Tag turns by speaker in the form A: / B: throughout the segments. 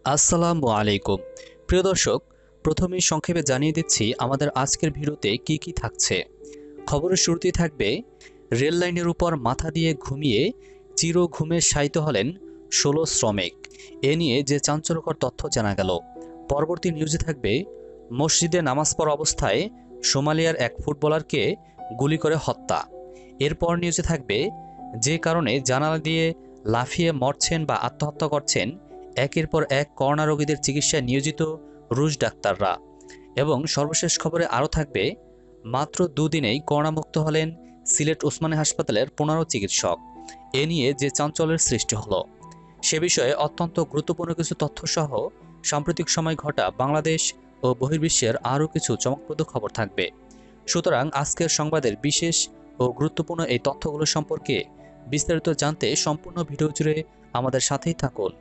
A: আসসালামু আলাইকুম। প্রিয় দর্শক, প্রথমেই সংক্ষেপে জানিয়ে দিচ্ছি আমাদের আজকের ভিডিওতে কি থাকছে। খবরের শুরুতেই থাকবে রেল লাইনের উপর মাথা দিয়ে ঘুমিয়ে চির ঘুমে শায়িত হলেন ১৬ শ্রমিক। এ নিয়ে যে চাঞ্চল্যকর তথ্য জানা গেল। পরবর্তী নিউজে থাকবে মসজিদে নামাজ পড়া অবস্থায় সোমালিয়ার এক ফুটবলারকে গুলি করে হত্যা। এরপর নিউজে থাকবে যে কারণে জানালা দিয়ে লাফিয়ে মরছেন বা আত্মহত্যা করছেন একের পর এক করোনা রোগীদের চিকিৎসায় নিয়োজিত রুশ ডাক্তাররা। এবং সর্বশেষ খবরে আরও থাকবে মাত্র দুদিনেই করোনামুক্ত হলেন সিলেট ওসমানী হাসপাতালের ১৫ চিকিৎসক। এ নিয়ে যে চাঞ্চল্যের সৃষ্টি হলো সে বিষয়ে অত্যন্ত গুরুত্বপূর্ণ কিছু তথ্যসহ সাম্প্রতিক সময় ঘটা বাংলাদেশ ও বহির্বিশ্বের আরও কিছু চমকপ্রদ খবর থাকবে। সুতরাং আজকের সংবাদের বিশেষ ও গুরুত্বপূর্ণ এই তথ্যগুলো সম্পর্কে বিস্তারিত জানতে সম্পূর্ণ ভিডিও জুড়ে আমাদের সাথেই থাকুন।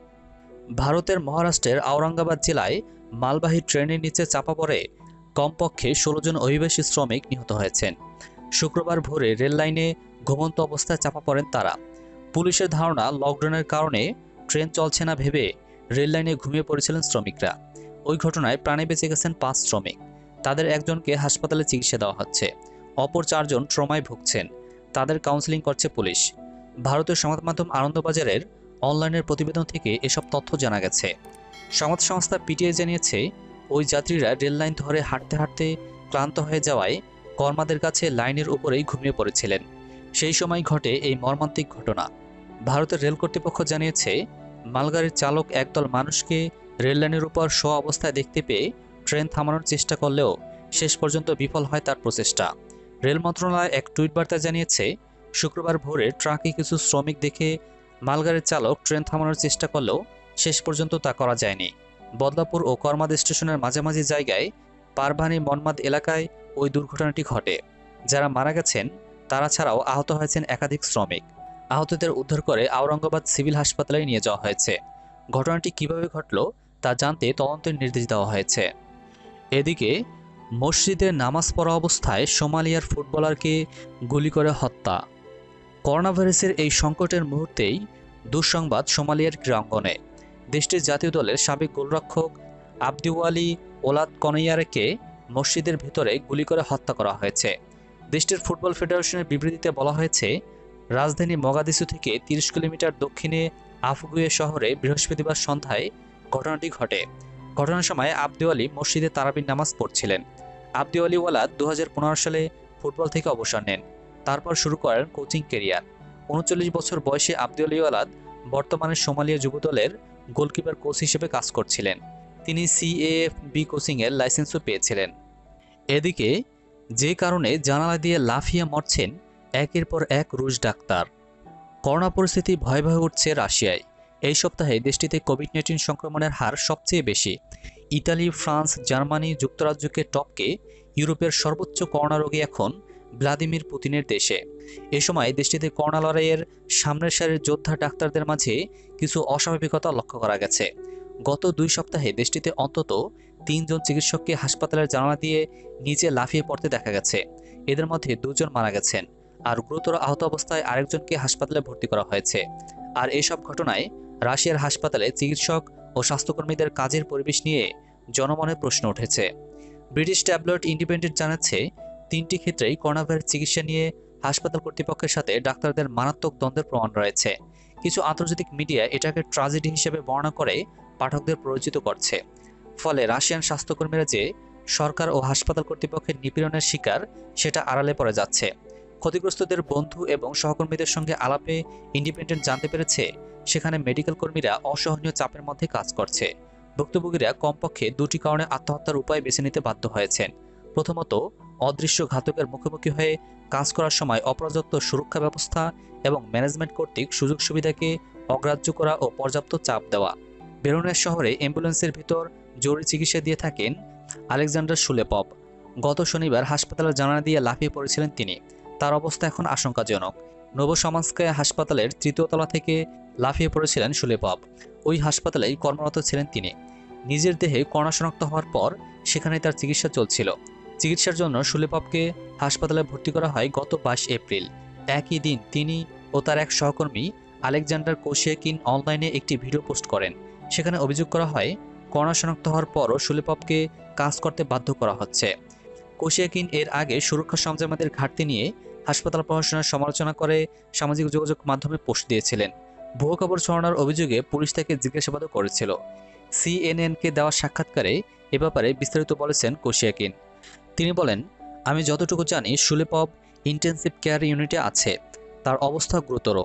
A: ভারতের মহারাষ্ট্রের আওরঙ্গাবাদ জেলায় মালবাহী ট্রেনের নিচে চাপা পড়ে কমপক্ষে ১৬ জন অভিবাসী শ্রমিক নিহত হয়েছেন। শুক্রবার ভোরে রেল লাইনে ঘুমন্ত অবস্থায় চাপা পড়েন তারা। পুলিশের ধারণা লকডাউনের কারণে ট্রেন চলছে না ভেবে রেল লাইনে ঘুমিয়ে পড়েছিলেন শ্রমিকরা। ওই ঘটনায় প্রাণে বেঁচে গেছেন ৫ শ্রমিক। তাদের একজনকে হাসপাতালে চিকিৎসা দেওয়া হচ্ছে, অপর ৪ জন ট্রমায় ভুগছেন। তাদের কাউন্সেলিং করছে পুলিশ। ভারতীয় সংবাদ মাধ্যম আনন্দবাজারের অনলাইনের প্রতিবেদন থেকে এসব তথ্য জানা গেছে। সংবাদ সংস্থা পিটিআই জানিয়েছে, ওই যাত্রীরা রেল লাইন ধরে হাঁটতে হাঁটতে ক্লান্ত হয়ে যাওয়ায় কর্মাদের কাছে লাইনের উপরেই ঘুমিয়ে পড়েছিলেন। সেই সময় ঘটে এই মর্মান্তিক ঘটনা। ভারতের রেল কর্তৃপক্ষ জানিয়েছে, মালগাড়ির চালক একদল মানুষকে রেল লাইনের উপর শোয়া অবস্থায় দেখতে পেয়ে ট্রেন থামানোর চেষ্টা করলেও শেষ পর্যন্ত বিফল হয় তার প্রচেষ্টা। রেল মন্ত্রণালয় এক টুইট বার্তায় জানিয়েছে, শুক্রবার ভোরে ট্রাকে কিছু শ্রমিক দেখে মালগাড়ির চালক ট্রেন থামানোর চেষ্টা করলেও শেষ পর্যন্ত তা করা যায়নি। বদলাপুর ও কর্মাদ স্টেশনের মাঝামাঝি জায়গায় পারভানি মনমাদ এলাকায় ওই দুর্ঘটনাটি ঘটে। যারা মারা গেছেন তারা ছাড়াও আহত হয়েছেন একাধিক শ্রমিক। আহতদের উদ্ধার করে আওরঙ্গাবাদ সিভিল হাসপাতালে নিয়ে যাওয়া হয়েছে। ঘটনাটি কিভাবে ঘটল তা জানতে তদন্তের নির্দেশ দেওয়া হয়েছে। এদিকে মসজিদে নামাজ পড়া অবস্থায় সোমালিয়ার ফুটবলারকে গুলি করে হত্যা। করোনা ভাইরাসের এই সংকটের মুহূর্তেই দুঃসংবাদ সোমালিয়ার ক্রীড়াঙ্গনে। দেশটির জাতীয় দলের সাবেক গোলরক্ষক আবদিওয়ালি ওলাদ কনইয়ারকে মসজিদের ভেতরে গুলি করে হত্যা করা হয়েছে। দেশটির ফুটবল ফেডারেশনের বিবৃতিতে বলা হয়েছে, রাজধানী মগাদিসু থেকে ৩০ কিলোমিটার দক্ষিণে আফগুয়ে শহরে বৃহস্পতিবার সন্ধ্যায় ঘটনাটি ঘটে। ঘটনার সময় আবদিওয়ালি মসজিদে তারাবির নামাজ পড়ছিলেন। আবদিওয়ালি ওয়ালাদ ২০১৫ সালে ফুটবল থেকে অবসর নেন। তারপর শুরু করেন কোচিং ক্যারিয়ার। ৩৯ বছর বয়সে আবদিওয়ালি ওয়ালাদ বর্তমানে সোমালিয়া যুবদলের গোলকিপার কোচ হিসেবে কাজ করছিলেন। তিনি CAFB কোচিংয়ের লাইসেন্সও পেয়েছিলেন। এদিকে যে কারণে জানালা দিয়ে লাফিয়ে মরছেন একের পর এক রুশ ডাক্তার। করোনা পরিস্থিতি ভয়াবহ উঠছে রাশিয়ায়। এই সপ্তাহে দেশটিতে কোভিড-১৯ সংক্রমণের হার সবচেয়ে বেশি। ইতালি, ফ্রান্স, জার্মানি, যুক্তরাজ্যকে টপকে ইউরোপের সর্বোচ্চ করোনা রোগী এখন ভ্লাদিমির পুতিনের দেশে। এ সময় দেশটিতে করোনা লড়াইয়ের সামনের সারির যোদ্ধা ডাক্তারদের মাঝে কিছু অস্বাভাবিকতা লক্ষ্য করা গেছে। গত ২ সপ্তাহে দেশটিতে অন্তত ৩ জন চিকিৎসককে হাসপাতালের জানালা দিয়ে নিচে লাফিয়ে পড়তে দেখা গেছে। এদের মধ্যে ২ জন মারা গেছেন, আর গুরুতর আহত অবস্থায় আরেকজনকে হাসপাতালে ভর্তি করা হয়েছে। আর এসব ঘটনায় রাশিয়ার হাসপাতালে চিকিৎসক ও স্বাস্থ্যকর্মীদের কাজের পরিবেশ নিয়ে জনমনে প্রশ্ন উঠেছে। ব্রিটিশ ট্যাবলয়েড ইন্ডিপেন্ডেন্ট জানাচ্ছে, ৩টি ক্ষেত্রেই করোনা ভাইরাস চিকিৎসা নিয়ে হাসপাতাল কর্তৃপক্ষের সাথে ডাক্তারদের মারাত্মক দ্বন্দ্বের প্রমাণ রয়েছে। কিছু আন্তর্জাতিক মিডিয়া এটাকে ট্র্যাজেডি হিসেবে বর্ণনা করে পাঠকদের প্ররোচিত করছে। ফলে রাশিয়ান স্বাস্থ্যকর্মীরা যে সরকার ও হাসপাতাল কর্তৃপক্ষের নিপীড়নের শিকার সেটা আড়ালে পড়ে যাচ্ছে। ক্ষতিগ্রস্তদের বন্ধু এবং সহকর্মীদের সঙ্গে আলাপে ইন্ডিপেন্ডেন্ট জানতে পেরেছে, সেখানে মেডিকেল কর্মীরা অসহনীয় চাপের মধ্যে কাজ করছে। ভুক্তভোগীরা কমপক্ষে ২টি কারণে আত্মহত্যার উপায় বেছে নিতে বাধ্য হয়েছেন। প্রথমত, অদৃশ্য ঘাতকের মুখোমুখি হয়ে কাজ করার সময় অপর্যাপ্ত সুরক্ষা ব্যবস্থা এবং ম্যানেজমেন্ট কর্তৃক সুযোগ সুবিধাকে অগ্রাহ্য করা ও পর্যাপ্ত চাপ দেওয়া। বেরোনেস শহরে অ্যাম্বুলেন্সের ভিতর জরুরি চিকিৎসা দিয়ে থাকেন আলেকজান্ডার শুলেপভ। গত শনিবার হাসপাতালের জানালা দিয়ে লাফিয়ে পড়েছিলেন তিনি। তার অবস্থা এখন আশঙ্কাজনক। নোভোসামান্স্কায়া হাসপাতালের ৩য় তলা থেকে লাফিয়ে পড়েছিলেন শুলেপভ। ওই হাসপাতালেই কর্মরত ছিলেন তিনি। নিজের দেহে করোনা শনাক্ত হওয়ার পর সেখানে তার চিকিৎসা চলছিল। চিকিৎসার জন্য শুলেপভকে হাসপাতালে ভর্তি করা হয় গত ২২ এপ্রিল। একই দিন তিনি ও তার এক সহকর্মী আলেকজান্ডার কোশিয়াকিন অনলাইনে একটি ভিডিও পোস্ট করেন। সেখানে অভিযোগ করা হয় করোনা শনাক্ত হওয়ার পরও শুলিপপকে কাজ করতে বাধ্য করা হচ্ছে। কোশিয়াকিন এর আগে সুরক্ষা সরঞ্জামের ঘাটতি নিয়ে হাসপাতাল প্রশাসনের সমালোচনা করে সামাজিক যোগাযোগ মাধ্যমে পোস্ট দিয়েছিলেন। ভুয়ো খবর ছড়ানোর অভিযোগে পুলিশ তাকে জিজ্ঞাসাবাদও করেছিল। সিএনএনকে দেওয়া সাক্ষাৎকারে এ ব্যাপারে বিস্তারিত বলেছেন কোশিয়াকিন। তিনি বলেন, আমি যতটুকু জানি শুলিপপ ইন্টেন্সিভ কেয়ার ইউনিটে আছে, তার অবস্থা গুরুতর।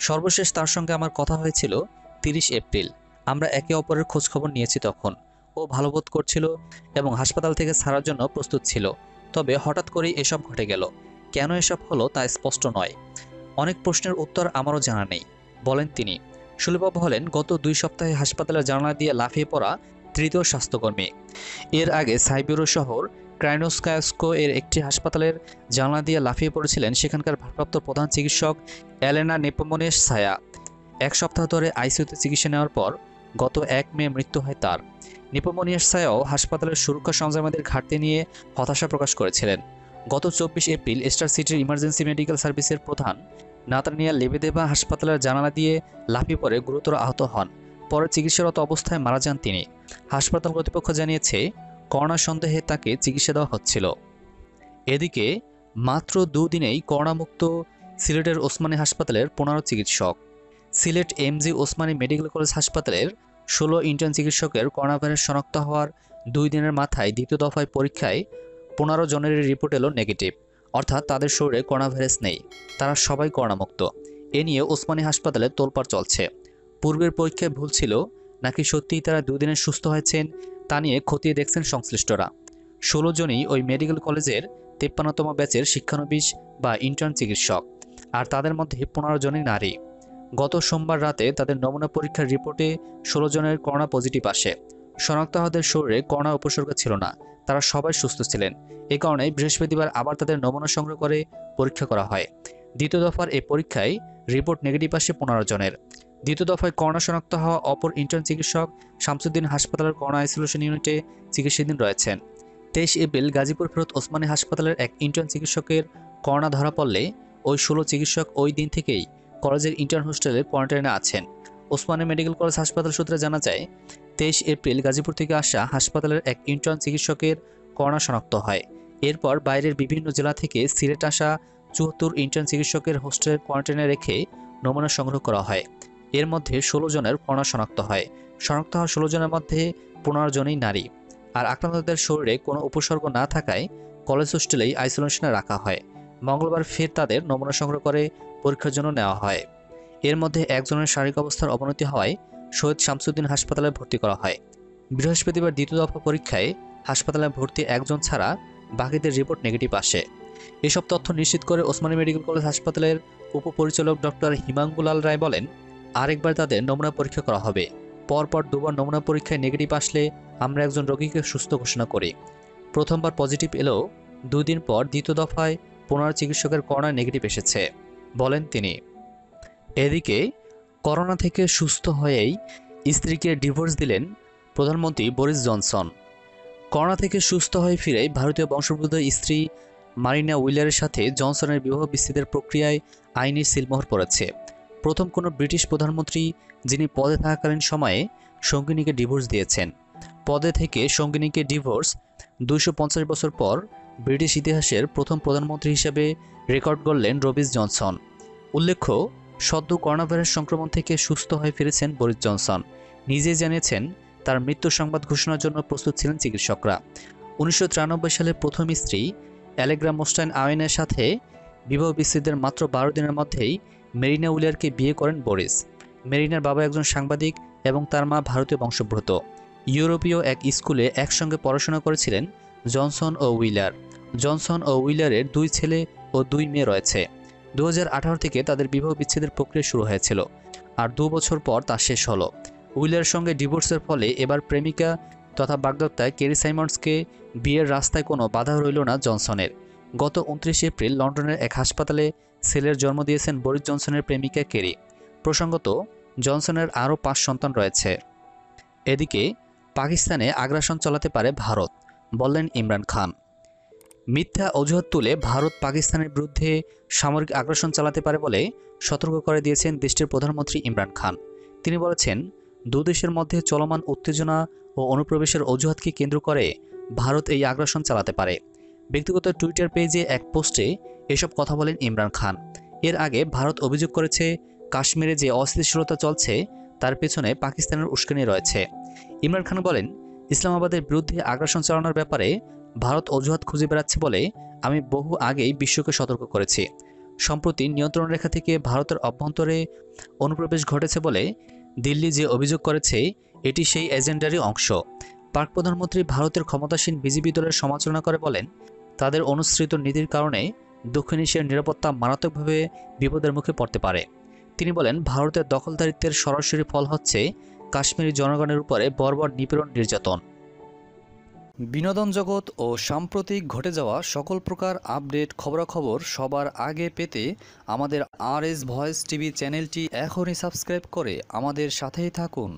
A: সর্বশেষ তার সঙ্গে আমার কথা হয়েছিল 30 এপ্রিল। আমরা একে অপরের খোঁজখবর নিয়েছি তখন। ও ভালো বোধ করছিল এবং হাসপাতাল থেকে ছাড়ার জন্য প্রস্তুত ছিল। তবে হঠাৎ করেই এসব ঘটে গেল। কেন এসব হলো তা স্পষ্ট নয়। অনেক প্রশ্নের উত্তর আমারও জানা নেই, বলেন তিনি। শুলিপপ হলেন গত 2 সপ্তাহে হাসপাতালের জানালা দিয়ে লাফিয়ে পড়া তৃতীয় স্বাস্থ্যকর্মী। এর আগে সাইবেরীয় শহর ক্রাইনোস্কায়াস্কো এর একটি হাসপাতালের জানালা দিয়ে লাফিয়ে পড়েছিলেন সেখানকার ভারপ্রাপ্ত প্রধান চিকিৎসক এলেনা নেপোমনেসায়া। 1 সপ্তাহ ধরে আইসিইউতে চিকিৎসা নেওয়ার পর গত 1 মে মৃত্যু হয় তার। নেপোমনেসায়াও হাসপাতালের সুরক্ষা সরঞ্জামের ঘাটতি নিয়ে হতাশা প্রকাশ করেছিলেন। গত 24 এপ্রিল স্টার সিটির ইমার্জেন্সি মেডিকেল সার্ভিসের প্রধান নাতানিয়া লেবেদেভা হাসপাতালের জানালা দিয়ে লাফিয়ে পড়ে গুরুতর আহত হন। পরে চিকিৎসারত অবস্থায় মারা যান তিনি। হাসপাতাল কর্তৃপক্ষ জানিয়েছে করোনা সন্দেহে তাকে চিকিৎসা দেওয়া হচ্ছিল। এদিকে মাত্র 2 দিনেই করোনামুক্ত সিলেটের ওসমানী হাসপাতালের 15 চিকিৎসক। Sylhet MG Osmani medical college হাসপাতালের 16 ইন্টার্ন চিকিৎসকের করোনা ভাইরাস শনাক্ত হওয়ার 2 দিনের মাথায় দ্বিতীয় দফায় পরীক্ষায় 15 জনেরই রিপোর্ট এলো নেগেটিভ, অর্থাৎ তাদের শরীরে করোনা ভাইরাস নেই, তারা সবাই করোনামুক্ত। এ নিয়ে ওসমানী হাসপাতালে তোলপাড় চলছে। পূর্বের পরীক্ষায় ভুল ছিল নাকি সত্যিই তারা 2 দিনে সুস্থ হয়েছেন তা নিয়ে খতিয়ে দেখছেন সংশ্লিষ্টরা। 16 জনই ওই মেডিকেল কলেজের 53তম ব্যাচের শিক্ষানবিশ বা ইন্টার্ন চিকিৎসক, আর তাদের মধ্যে 15 জনই নারী। গত সোমবার রাতে তাদের নমুনা পরীক্ষার রিপোর্টে 16 জনের করোনা পজিটিভ আসে। শনাক্ত হওয়াদের শরীরে করোনা উপসর্গ ছিল না, তারা সবাই সুস্থ ছিলেন। এ কারণে বৃহস্পতিবার আবার তাদের নমুনা সংগ্রহ করে পরীক্ষা করা হয়। দ্বিতীয় দফার এই পরীক্ষায় রিপোর্ট নেগেটিভ আসে 15 জনের। দ্বিতীয় দফায় করোনা শনাক্ত হওয়া অপর ইন্টার্ন চিকিৎসক শামসুদ্দিন হাসপাতালের করোনা আইসোলেশন ইউনিটে চিকিৎসাধীন রয়েছেন। 23 এপ্রিল গাজীপুর ফেরত ওসমানী হাসপাতালের এক ইন্টার্ন চিকিৎসকের করোনা ধরা পড়লে ওই 16 চিকিৎসক ওই দিন থেকেই কলেজের ইন্টার্ন হোস্টেলে কোয়ারেন্টাইনে আছেন। ওসমানী মেডিকেল কলেজ হাসপাতাল সূত্রে জানা যায়, 23 এপ্রিল গাজীপুর থেকে আসা হাসপাতালের এক ইন্টার্ন চিকিৎসকের করোনা শনাক্ত হয়। এরপর বাইরের বিভিন্ন জেলা থেকে সিলেট আসা 74 ইন্টার্ন চিকিৎসকের হোস্টেলে কোয়ারেন্টাইনে রেখে নমুনা সংগ্রহ করা হয়। এর মধ্যে 16 জনের করোনা শনাক্ত হয়। শনাক্ত হওয়া 16 জনের মধ্যে 15 জনই নারী। আর আক্রান্তদের শরীরে কোনো উপসর্গ না থাকায় কলেজ হোস্টেলেই আইসোলেশনে রাখা হয়। মঙ্গলবার ফের তাদের নমুনা সংগ্রহ করে পরীক্ষার জন্য নেওয়া হয়। এর মধ্যে একজনের শারীরিক অবস্থার অবনতি হওয়ায় শহীদ শামসুদ্দিন হাসপাতালে ভর্তি করা হয়। বৃহস্পতিবার দ্বিতীয় দফা পরীক্ষায় হাসপাতালে ভর্তি একজন ছাড়া বাকিদের রিপোর্ট নেগেটিভ আসে। এসব তথ্য নিশ্চিত করে ওসমানী মেডিকেল কলেজ হাসপাতালের উপপরিচালক ডক্টর হিমাঙ্গুলাল রায় বলেন, আরেকবার তাদের নমুনা পরীক্ষা করা হবে। পরপর 2 বার নমুনা পরীক্ষায় নেগেটিভ আসলে আমরা একজন রোগীকে সুস্থ ঘোষণা করি। প্রথমবার পজিটিভ এলেও 2 দিন পর দ্বিতীয় দফায় 15 চিকিৎসকের করোনা নেগেটিভ এসেছে, বলেন তিনি। এদিকে করোনা থেকে সুস্থ হয়েই স্ত্রীকে ডিভোর্স দিলেন প্রধানমন্ত্রী বরিস জনসন। করোনা থেকে সুস্থ হয়ে ফিরে ভারতীয় বংশোদ্ভূত স্ত্রী মারিনা উইলারের সাথে জনসনের বিবাহ বিচ্ছেদের প্রক্রিয়ায় আইনি সিলমোহর পড়েছে। প্রথম কোনো ব্রিটিশ প্রধানমন্ত্রী যিনি পদে থাকাকালীন সময়ে সঙ্গিনীকে ডিভোর্স দিয়েছেন। পদে থেকে সঙ্গিনীকে ডিভোর্স 250 বছর পর ব্রিটিশ ইতিহাসের প্রথম প্রধানমন্ত্রী হিসেবে রেকর্ড গড়লেন বরিস জনসন। উল্লেখ্য, সদ্য করোনা ভাইরাস সংক্রমণ থেকে সুস্থ হয়ে ফিরেছেন বরিস জনসন। নিজেই জানিয়েছেন তার মৃত্যুর সংবাদ ঘোষণার জন্য প্রস্তুত ছিলেন চিকিৎসকরা। 1993 সালে প্রথম স্ত্রী অ্যালেগ্রা মোস্টাইন আওয়েনের সাথে বিবাহ বিচ্ছেদের মাত্র 12 দিনের মধ্যেই মেরিনা উইলারকে বিয়ে করেন বরিস। মেরিনার বাবা একজন সাংবাদিক এবং তার মা ভারতীয় বংশোদ্ভূত। ইউরোপীয় এক স্কুলে একসঙ্গে পড়াশোনা করেছিলেন জনসন ও উইলার। জনসন ও উইলারের 2 ছেলে ও 2 মেয়ে রয়েছে। 2018 থেকে তাদের বিবাহ বিচ্ছেদের প্রক্রিয়া শুরু হয়েছিল, আর 2 বছর পর তা শেষ হলো। উইলারের সঙ্গে ডিভোর্সের ফলে এবার প্রেমিকা তথা বাগদত্তায় কেরি সাইমন্ডসকে বিয়ের রাস্তায় কোনো বাধা রইল না জনসনের। গত 29 এপ্রিল লন্ডনের এক হাসপাতালে ছেলের জন্ম দিয়েছেন বরিস জনসনের প্রেমিকা কেরি। প্রসঙ্গত, জনসনের আরও 5 সন্তান রয়েছে। এদিকে পাকিস্তানে আগ্রাসন চালাতে পারে ভারত, বললেন ইমরান খান। মিথ্যা অজুহাত তুলে ভারত পাকিস্তানের বিরুদ্ধে সামরিক আগ্রাসন চালাতে পারে বলে সতর্ক করে দিয়েছেন দেশটির প্রধানমন্ত্রী ইমরান খান। তিনি বলেছেন, দুদেশের মধ্যে চলমান উত্তেজনা ও অনুপ্রবেশের অজুহাতকে কেন্দ্র করে ভারত এই আগ্রাসন চালাতে পারে। ব্যক্তিগত টুইটার পেজে এক পোস্টে এসব কথা বলেন ইমরান খান। এর আগে ভারত অভিযোগ করেছে, কাশ্মীরে যে অস্থিতিশীলতা চলছে তার পেছনে পাকিস্তানের উস্কানি রয়েছে। ইমরান খান বলেন, ইসলামাবাদের বিরুদ্ধে আগ্রাসন চালানোর ব্যাপারে ভারত অজুহাত খুঁজে বেড়াচ্ছে বলে আমি বহু আগেই বিশ্বকে সতর্ক করেছি। সম্প্রতি নিয়ন্ত্রণ রেখা থেকে ভারতের অভ্যন্তরে অনুপ্রবেশ ঘটেছে বলে দিল্লি যে অভিযোগ করেছে এটি সেই এজেন্ডারই অংশ। পাক প্রধানমন্ত্রী ভারতের ক্ষমতাসীন বিজেপি দলের সমালোচনা করে বলেন, তাদের অনুসৃত নীতির কারণে দক্ষিণ এশিয়ার নিরাপত্তা মারাত্মকভাবে বিপদের মুখে পড়তে পারে। তিনি বলেন, ভারতের দখলদারিত্বের সরাসরি ফল হচ্ছে কাশ্মীরি জনগণের উপরে বর্বর নিপীড়ন নির্যাতন। বিনোদন জগৎ ও সাম্প্রতিক ঘটে যাওয়া সকল প্রকার আপডেট খবরাখবর সবার আগে পেতে আমাদের RS ভয়েস টিভি চ্যানেলটি এখনই সাবস্ক্রাইব করে আমাদের সাথেই থাকুন।